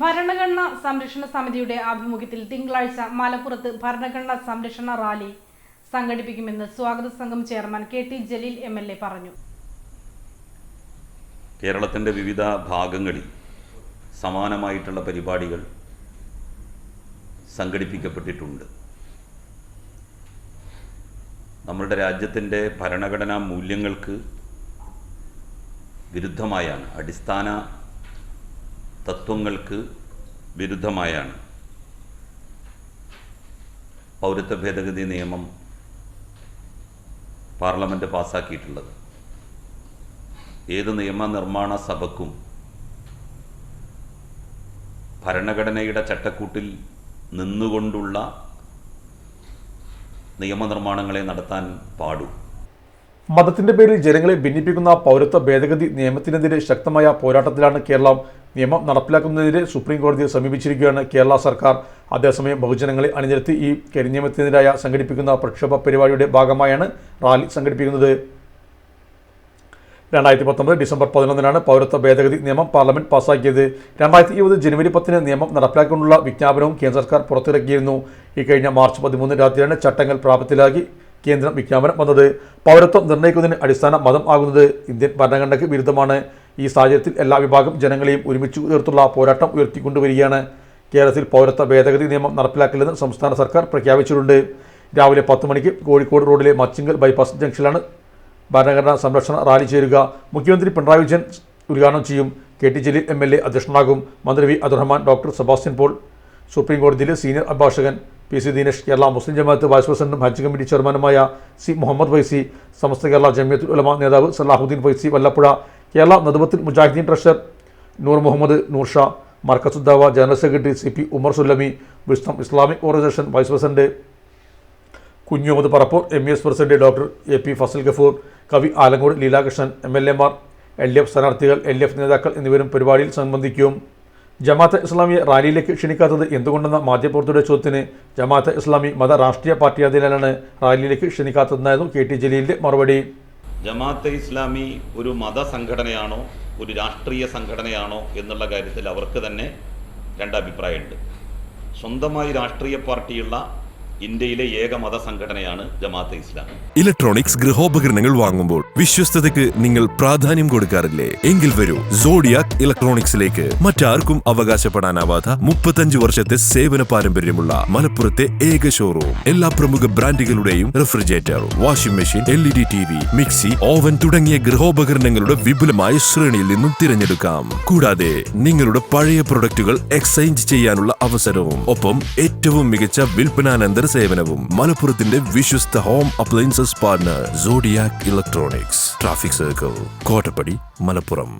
ഭരണഘടനാ സംരക്ഷണ സമിതിയുടെ ആഭിമുഖ്യത്തിൽ തിങ്കളാഴ്ച മലപ്പുറത്ത് ഭരണഘടനാ സംരക്ഷണ റാലി സംഘടിപ്പിക്കുമെന്ന് സ്വാഗത സംഘം ചെയർമാൻ കെ.ടി. ജലീൽ എം.എൽ.എ. പറഞ്ഞു. കേരളത്തിൻ്റെ വിവിധ ഭാഗങ്ങളിൽ സമാനമായിട്ടുള്ള പരിപാടികൾ സംഘടിപ്പിക്കപ്പെട്ടിട്ടുണ്ട്. നമ്മുടെ രാജ്യത്തിൻ്റെ ഭരണഘടനാ മൂല്യങ്ങൾക്ക് വിരുദ്ധമായാണ്, അടിസ്ഥാന തത്വങ്ങൾക്ക് വിരുദ്ധമായാണ് പൗരത്വ ഭേദഗതി നിയമം പാർലമെൻറ്റ് പാസ്സാക്കിയിട്ടുള്ളത്. ഏത് നിയമനിർമ്മാണ സഭയ്ക്കും ഭരണഘടനയുടെ ചട്ടക്കൂട്ടിൽ നിന്നുകൊണ്ടുള്ള നിയമനിർമ്മാണങ്ങളെ നടത്താൻ പാടൂ. മതത്തിന്റെ പേരിൽ ജനങ്ങളെ ഭിന്നിപ്പിക്കുന്ന പൗരത്വ ഭേദഗതി നിയമത്തിനെതിരെ ശക്തമായ പോരാട്ടത്തിലാണ് കേരളം. നിയമം നടപ്പിലാക്കുന്നതിനെതിരെ സുപ്രീം കോടതിയെ സമീപിച്ചിരിക്കുകയാണ് കേരള സർക്കാർ. അതേസമയം ബഹുജനങ്ങളെ അണിനിരത്തി ഈ കരിനിയമത്തിനെതിരായ സംഘടിപ്പിക്കുന്ന പ്രക്ഷോഭ പരിപാടിയുടെ ഭാഗമായാണ് റാലി സംഘടിപ്പിക്കുന്നത്. 2019 ഡിസംബർ 11 പൗരത്വ ഭേദഗതി നിയമം പാർലമെന്റ് പാസ്സാക്കിയത്. 2020 ജനുവരി 10 നിയമം നടപ്പിലാക്കാനുള്ള വിജ്ഞാപനവും കേന്ദ്ര സർക്കാർ പുറത്തിറക്കിയിരുന്നു. ഇക്കഴിഞ്ഞ മാർച്ച് 13 രാത്രിയാണ് ചട്ടങ്ങൾ പ്രാബല്യത്തിലാക്കി കേന്ദ്രം വിജ്ഞാപനം വന്നത്. പൗരത്വം നിർണ്ണയിക്കുന്നതിന് അടിസ്ഥാന മതം ആകുന്നത് ഇന്ത്യൻ ഭരണഘടനയ്ക്ക് വിരുദ്ധമാണ്. ഈ സാഹചര്യത്തിൽ എല്ലാ വിഭാഗം ജനങ്ങളെയും ഒരുമിച്ച് ചേർത്തുള്ള പോരാട്ടം ഉയർത്തിക്കൊണ്ടുവരികയാണ്. കേരളത്തിൽ പൗരത്വ ഭേദഗതി നിയമം നടപ്പിലാക്കില്ലെന്ന് സംസ്ഥാന സർക്കാർ പ്രഖ്യാപിച്ചിട്ടുണ്ട്. രാവിലെ 10 മണിക്ക് കോഴിക്കോട് റോഡിലെ മച്ചിങ്കൽ ബൈപ്പാസ് ജംഗ്ഷനിലാണ് ഭരണഘടനാ സംരക്ഷണ റാലി ചേരുക. മുഖ്യമന്ത്രി പിണറായി വിജയൻ ഉദ്ഘാടനം ചെയ്യും. കെ.ടി. ജലീൽ എം.എൽ.എ. അധ്യക്ഷനാകും. മന്ത്രി വി. അബ്ദുറഹ്മാൻ, ഡോക്ടർ സെബാസ്റ്റ്യൻ പോൾ, സുപ്രീം കോടതിയിലെ സീനിയർ അഭിഭാഷകൻ പി.സി. ദിനേശ്, കേരള മുസ്ലിം ജമാഅത്ത് വൈസ് പ്രസിഡന്റും ഹജ്ജ് കമ്മിറ്റി ചെയർമാനുമായ സി. മുഹമ്മദ് ഫൈസി, സമസ്ത കേരള ജമിയത്തുൽ ഉലമ നേതാവ് Salahuddin Faizy Vallappuzha, Kerala Nadvathul Mujahideen treasurer Noor Muhammad Noor Shah, Markazuddawa general secretary CP. Umar Sullami, wisdom Islamic organisation vice president Kunhumuhammad Parappur, MES president doctor A.P. Fazal Gafoor, കവി ആലങ്കോട് ലീലാകൃഷ്ണൻ, MLA-മാർ, LDF സ്ഥാനാർത്ഥികൾ, LDF നേതാക്കൾ എന്നിവരും പരിപാടിയിൽ സംബന്ധിക്കും. ജമാഅത്തെ ഇസ്ലാമിയെ റാലിയിലേക്ക് ക്ഷണിക്കാത്തത് എന്തുകൊണ്ടെന്ന മാധ്യമപ്രവർത്തകരുടെ ചോദ്യത്തിന് ജമാഅത്തെ ഇസ്ലാമി മത രാഷ്ട്രീയ പാർട്ടിയായതിനാലാണ് റാലിയിലേക്ക് ക്ഷണിക്കാത്തതെന്നായിരുന്നു കെ.ടി. ജലീലിന്റെ മറുപടി. ജമാഅത്തെ ഇസ്ലാമി ഒരു മതസംഘടനയാണോ ഒരു രാഷ്ട്രീയ സംഘടനയാണോ എന്നുള്ള കാര്യത്തിൽ അവർക്ക് തന്നെ രണ്ടഭിപ്രായമുണ്ട്. സ്വന്തമായി രാഷ്ട്രീയ പാർട്ടിയുള്ള ഇന്ത്യയിലെ ഏക മതസംഘടനയാണ് ജമാഅത്തെ ഇസ്ലാമി. ഇലക്ട്രോണിക്സ് ഗൃഹോപകരണങ്ങൾ വാങ്ങുമ്പോൾ വിശ്വസ്തതയ്ക്ക് നിങ്ങൾ പ്രാധാന്യം കൊടുക്കാറില്ലേ? എങ്കിൽ വരൂ സോഡിയാക് ഇലക്ട്രോണിക്സിലേക്ക്. മറ്റാർക്കും അവകാശപ്പെടാനാവാത്ത 35 വർഷത്തെ സേവന പാരമ്പര്യമുള്ള മലപ്പുറത്തെ ഏക ഷോറൂം. എല്ലാ പ്രമുഖ ബ്രാൻഡുകളുടെയും refrigerator, washing machine, LED TV, mixie, oven തുടങ്ങിയ ഗൃഹോപകരണങ്ങളുടെ വിപുലമായ ശ്രേണിയിൽ നിന്നും തിരഞ്ഞെടുക്കാം. കൂടാതെ നിങ്ങളുടെ പഴയ പ്രൊഡക്റ്റുകൾ എക്സ്ചേഞ്ച് ചെയ്യാനുള്ള അവസരവും ഒപ്പം ഏറ്റവും മികച്ച വിൽപ്പനാനന്തര സേവനവും. മലപ്പുറത്തിന്റെ വിശ്വസ്ത home appliances partner Zodiac Electronics, traffic circle, Kottappadi, Malappuram.